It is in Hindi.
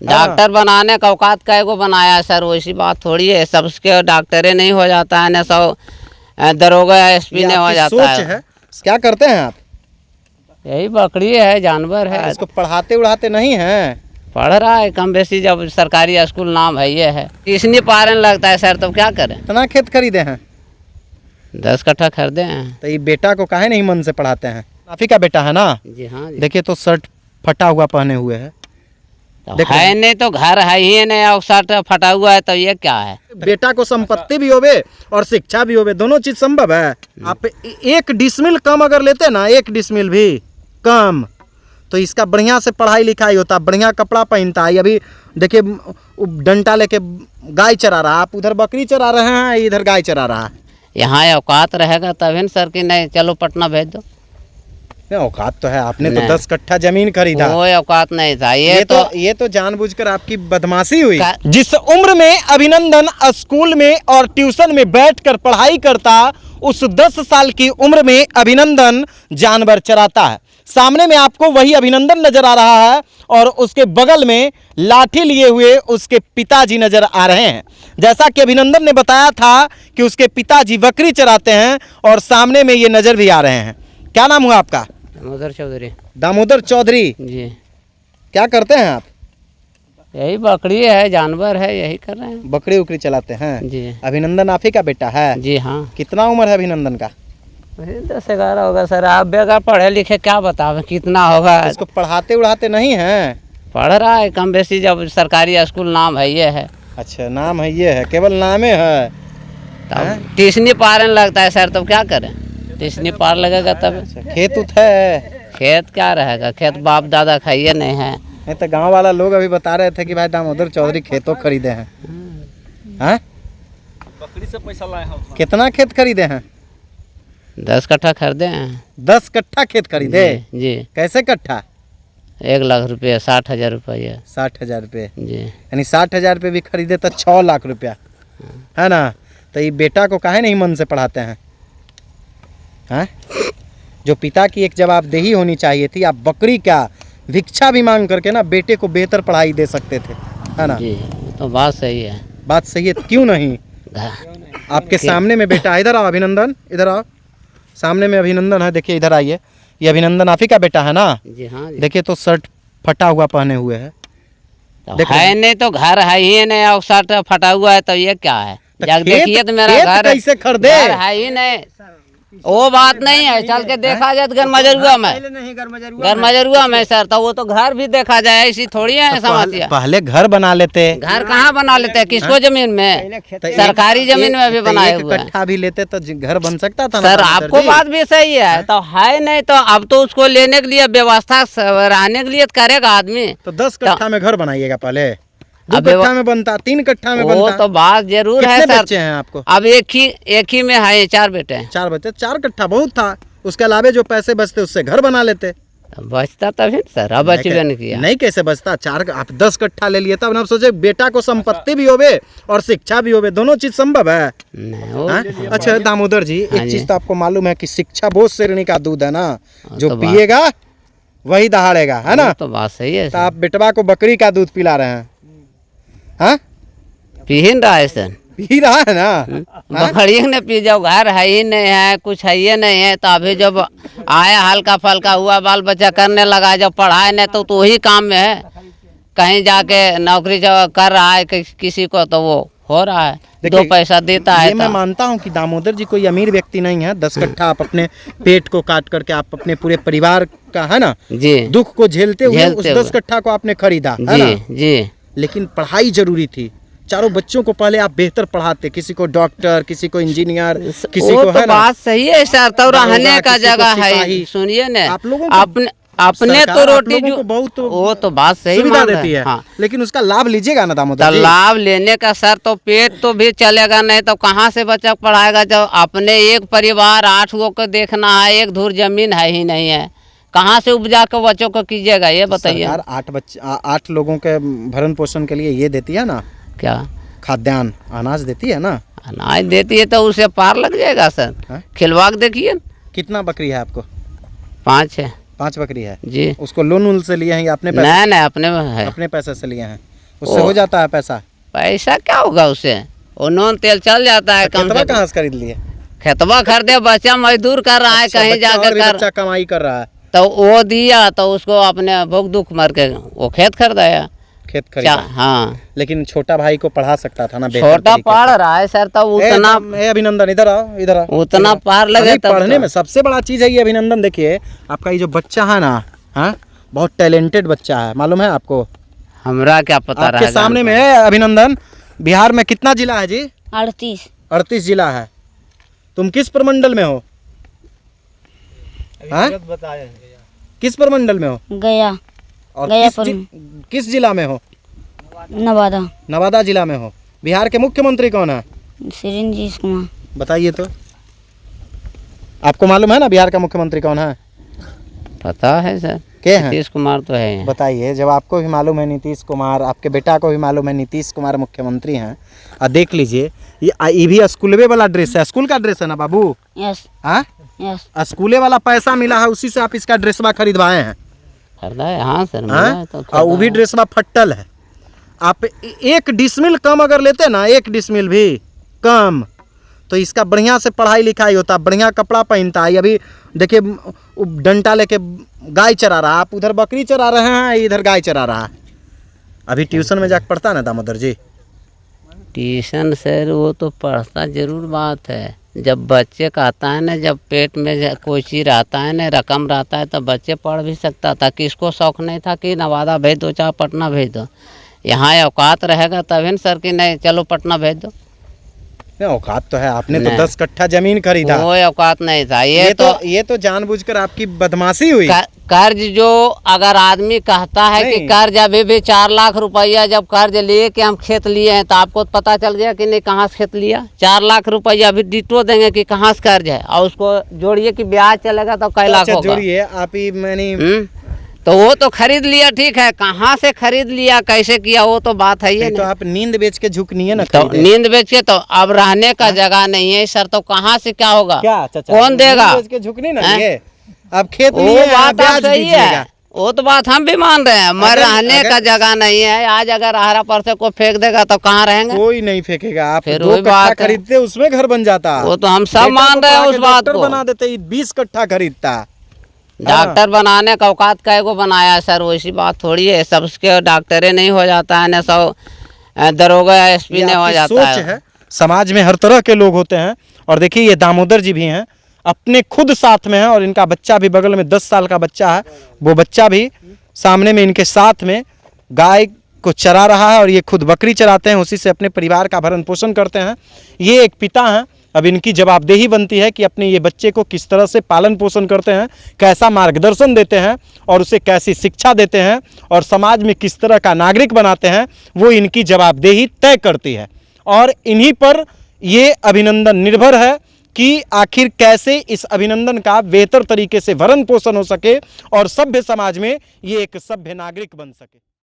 डॉक्टर बनाने का औकात कैगो बनाया है सर, वैसी बात थोड़ी है। सबके डॉक्टरे नहीं हो जाता है ना, सब दरोगा एसपी नहीं हो जाता है। क्या करते हैं आप? यही बकरी है, जानवर है। इसको पढ़ाते उड़ाते नहीं हैं? पढ़ रहा है कम बेसी, जब सरकारी स्कूल नाम है ये है। इसने पारन लगता है सर, तो क्या करें। कितना खेत खरीदे हैं? 10 कट्ठा खरीदे हैं। तो ये बेटा को काहे नहीं मन से पढ़ाते हैं? आप ही का बेटा है ना? जी हाँ जी। देखिए तो शर्ट फटा हुआ पहने हुए है। तो है नहीं तो घर है ही नहीं, और शर्ट फटा हुआ है तो ये क्या है। बेटा को संपत्ति भी होवे और शिक्षा भी होवे, दोनों चीज संभव है। आप 1 डिसमिल कम अगर लेते ना, 1 डिसमिल भी कम, तो इसका बढ़िया से पढ़ाई लिखाई होता, बढ़िया कपड़ा पहनता है। अभी देखिए डंटा लेके गाय चरा रहा, आप उधर बकरी चरा रहे हैं, इधर गाय चरा रहा है। यहाँ औकात रहेगा तभी सर कि नहीं चलो पटना भेज दो। औकात तो है, आपने तो 10 कट्ठा जमीन खरीदा। वो औकात नहीं था। ये तो जानबूझकर आपकी बदमाशी हुई। जिस उम्र में अभिनंदन स्कूल में और ट्यूशन में बैठकर पढ़ाई करता, उस 10 साल की उम्र में अभिनंदन जानवर चराता है। सामने में आपको वही अभिनंदन नजर आ रहा है और उसके बगल में लाठी लिए हुए उसके पिताजी नजर आ रहे हैं। जैसा कि अभिनंदन ने बताया था कि उसके पिताजी बकरी चराते हैं और सामने में ये नजर भी आ रहे हैं। क्या नाम हुआ आपका? दामोदर चौधरी। दामोदर चौधरी जी। क्या करते हैं आप? यही बकरी है, जानवर है, यही कर रहे हैं। बकरी उकरी चलाते हैं जी। अभिनंदन आप ही का बेटा है? जी हाँ। कितना उम्र है अभिनंदन का? 10-11 होगा सर। आप बेगर पढ़े लिखे क्या बतावे कितना होगा। इसको पढ़ाते उड़ाते नहीं हैं? पढ़ रहा है कम बेसी, जब सरकारी स्कूल नाम है ये है। अच्छा नाम है ये है, केवल नामे है। तब टिसनी पारन लगता है सर, तो क्या करें। टिसनी पार लगेगा तब। खेत उत है? खेत क्या रहेगा, खेत बाप दादा खाइए नहीं है। नहीं तो गांव वाला लोग अभी बता रहे थे कि भाई दामोदर चौधरी खेतों खरीदे हैं। हैं? बकरी से पैसा लाए हैं। कितना खेत खरीदे हैं? 10 कट्ठा खरीदे हैं। 10 कट्ठा खेत खरीदे? जी। कैसे कट्ठा? 1 लाख रुपया, 60,000 रुपया। 60,000 रुपये? जी। यानी 60,000 रुपये भी खरीदे तो 6 लाख रुपया है ना। तो ये बेटा को काहे नहीं मन से पढ़ाते हैं? हैं? जो पिता की एक जवाबदेही होनी चाहिए थी, आप बकरी का भिक्षा भी मांग करके ना बेटे को बेहतर पढ़ाई दे सकते थे, है ना। जी तो बात सही है। बात सही है, क्यों नहीं? आपके सामने में बेटा, इधर आओ अभिनंदन, इधर आओ। सामने में अभिनंदन है, देखिए इधर आइए। ये अभिनंदन आप ही का बेटा है ना? जी हाँ जी। देखिए तो शर्ट फटा हुआ पहने हुए है। तो है नहीं तो घर है ही नहीं, और शर्ट फटा हुआ है तो ये क्या है। जब देखिए तो मेरा घर कैसे खरीदे? है ही नहीं, वो बात नहीं है। चल के देखा जाए तो गरमजरुआ में सर, तो वो तो घर भी देखा जाए, ऐसी थोड़ी है समझिए। पहले घर बना लेते। घर कहाँ बना लेते हैं, किसको जमीन में? सरकारी जमीन में भी बनाए हुए हैं। कट्ठा भी लेते तो घर बन सकता था सर। आपको बात भी सही है, तो है नहीं तो अब तो उसको लेने के लिए व्यवस्था रहने के लिए करेगा आदमी। तो 10 कट्ठा में घर बनाइएगा पहले, 2 कट्ठा में बनता, 3 कट्ठा में बनता। वो तो बात जरूर है सर। बच्चे हैं आपको? अब एक ही में है, 4 बेटे हैं। 4 बच्चे, 4 कट्ठा बहुत था। उसके अलावा जो पैसे बचते उससे घर बना लेते। बचता तभी सर, अब बचबे नहीं किया। नहीं कैसे बचता? 4 आप 10 कट्ठा ले लिए, तब आप सोचे बेटा को संपत्ति भी होवे और शिक्षा भी होवे, दोनों चीज संभव है। अच्छा दामोदर जी, एक चीज तो आपको मालूम है कि शिक्षा बहुत श्रेणी का दूध है ना, जो पिएगा वही दहाड़ेगा, है ना। तो बात सही है। तो आप बेटवा को बकरी का दूध पिला रहे हैं? हाँ? पी ही रहा है सर। पी रहा है ना। बकरी ने पी, जब घर है ही नहीं है, कुछ है ही नहीं है, तो अभी जब आया हल्का फल्का हुआ, बाल बच्चा करने लगा, जब पढ़ाए नहीं तो वही काम में है। कहीं जाके नौकरी जब कर रहा है किसी को, तो वो हो रहा है, 2 पैसा देता है। मैं मानता हूँ कि दामोदर जी कोई अमीर व्यक्ति नहीं है। 10 कट्ठा आप अपने पेट को काट करके आप अपने पूरे परिवार का, है ना, जी, दुख को झेलते हुए उस 10 कट्ठा को आपने खरीदा, है ना। जी। लेकिन पढ़ाई जरूरी थी। चारों बच्चों को पहले आप बेहतर पढ़ाते, किसी को डॉक्टर, किसी को इंजीनियर, किसी को, है ना। बात सही है सर, तो रहने का जगह है। सुनिए ना, आप लोगों अपने तो रोटी जो बहुत वो तो बात सही सुविधा देती है। हाँ। लेकिन उसका लाभ लीजिएगा ना दामोदर जी। लाभ लेने का सर, तो पेट तो भी चलेगा नहीं तो कहाँ से बच्चा पढ़ाएगा। जब अपने एक परिवार 8 गो को देखना है, एक धूर जमीन है ही नहीं है, कहाँ से उपजा के बच्चों को कीजिएगा, ये बताइए। सरकार 8 लोगों के भरण पोषण के लिए ये देती है ना, क्या खाद्यान्न अनाज देती है ना। अनाज देती है तो उसे पार लग जाएगा सर। खिलवा के देखिए। कितना बकरी है आपको? 5 है। 5 बकरी है जी। उसको लोन से लिए हैं या अपने पैसे? नहीं अपने में है। अपने पैसे से लिए हैं। उससे हो जाता है पैसा? पैसा क्या होगा उससे, वो नून तेल चल जाता है कम कितना से कहाँ से खरीद लिए? खेतवा खरीदे, बच्चा मजदूर कर रहा है अच्छा, कहीं बच्चा जाके और भी कर, बच्चा कमाई कर रहा है, तो वो दिया तो उसको अपने भूख दुख मर के वो खेत खरीदाया। खेत खरीदा। हाँ, लेकिन छोटा भाई को पढ़ा सकता था ना बेहतर छोटा तरीके पढ़ से। रहा है सर, तो उतना अभिनंदन इधर आओ, इधर आओ। उतना पार लगे नहीं, तब पढ़ने तो। में सबसे बड़ा चीज है ये अभिनंदन। देखिए आपका ये जो बच्चा है ना, हाँ, बहुत टैलेंटेड बच्चा है, मालूम है आपको? हमरा क्या पता आपके रहेगा सामने में है अभिनंदन। बिहार में कितना जिला है जी? 38 जिला है। तुम किस प्रमंडल में हो? हाँ? किस प्रमंडल में हो? गया और गया किस जिला में हो? नवादा नवादा जिला में हो। बिहार के मुख्यमंत्री कौन है? श्री नीतीश कुमार। बताइए तो, आपको मालूम है ना बिहार का मुख्यमंत्री कौन है? पता है सर, क्या है? नीतीश कुमार तो है। बताइए, जब आपको भी मालूम है नीतीश कुमार, आपके बेटा को भी मालूम है नीतीश कुमार मुख्यमंत्री हैं, और देख लीजिए ये भी स्कूलवे वाला ड्रेस है, स्कूल का ड्रेस है ना बाबू? यस हाँ, यस स्कूले वाला पैसा मिला है, उसी से आप इसका ड्रेसवा खरीदवाए हैं। खरीदा है, हाँ सर, मिला हाँ? है तो और वो भी ड्रेसवा फट्टल है। आप 1 डिसमिल कम अगर लेते ना, 1 डिसमिल भी कम, तो इसका बढ़िया से पढ़ाई लिखाई होता, बढ़िया कपड़ा पहनता है। अभी देखिए डंटा लेके गाय चरा रहा, आप उधर बकरी चरा रहे हैं, इधर गाय चरा रहा है। अभी ट्यूशन में जाकर पढ़ता ना दामोदर जी? ट्यूशन सर वो तो पढ़ता जरूर बात है, जब बच्चे का आता है ना, जब पेट में कोई चीज रहता है ना, रकम रहता है, तो बच्चे पढ़ भी सकता था। किसको शौक नहीं था कि नवादा भेज दो चाहे पटना भेज दो, यहाँ औकात रहेगा तभी न सर कि नहीं चलो पटना भेज दो। औकात तो है, आपने तो नहीं। 10 कट्ठा जमीन खरीदा। कोई औकात नहीं था। ये तो जानबूझकर आपकी बदमाशी हुई। कर्ज जो अगर आदमी कहता है कि नहीं। कर्ज अभी भी 4 लाख रुपया जब कर्ज लिए कि हम खेत लिए हैं, तो आपको पता चल गया कि नहीं कहाँ से खेत लिया। 4 लाख रुपया अभी डिटो देंगे कि कहाँ से कर्ज है, और उसको जोड़िए कि ब्याज चलेगा तो कई लाख होगा। जोड़िए आप ही, मैंने तो वो तो खरीद लिया, ठीक है, कहाँ से खरीद लिया कैसे किया वो तो बात है। ये तो आप नींद बेच के झुकनी ना, तो खरीदे। नींद बेच के, तो अब रहने का जगह नहीं है सर, तो कहाँ से क्या होगा? क्या चाचा, कौन देगा? नींद बेच के झुकनी ना, ये आप खेत वो लिए, बात ब्याज आप सही दीजिएगा। है, वो तो बात हम भी मान रहे हैं, मगर रहने का जगह नहीं है। आज अगर आहरा पर से कोई फेंक देगा तो कहाँ रहेंगे? कोई नहीं फेंकेगा। आप फिर 2 वही कट्ठा बात है। खरीदते, उसमें घर बन जाता। वो तो हम सब बेटा मान को रहे हैं पढ़ा उस के बात डॉक्टर को। बना देते, 20 कट्ठा खरीदता। डॉक्टर बनाने का औकात कैगो बनाया सर, वैसी बात थोड़ी है। सबके डॉक्टरे नहीं हो जाता है ना, सब दरोगा एसपी ये नहीं हो आपकी जाता सोच है। समाज में हर तरह के लोग होते हैं, और देखिए ये दामोदर जी भी हैं, अपने खुद साथ में हैं, और इनका बच्चा भी बगल में 10 साल का बच्चा है, वो बच्चा भी सामने में इनके साथ में गाय को चरा रहा है, और ये खुद बकरी चराते हैं, उसी से अपने परिवार का भरण पोषण करते हैं। ये एक पिता हैं, अब इनकी जवाबदेही बनती है कि अपने ये बच्चे को किस तरह से पालन पोषण करते हैं, कैसा मार्गदर्शन देते हैं, और उसे कैसी शिक्षा देते हैं, और समाज में किस तरह का नागरिक बनाते हैं, वो इनकी जवाबदेही तय करती है। और इन्हीं पर ये अभिनंदन निर्भर है कि आखिर कैसे इस अभिनंदन का बेहतर तरीके से भरण पोषण हो सके, और सभ्य समाज में ये एक सभ्य नागरिक बन सके।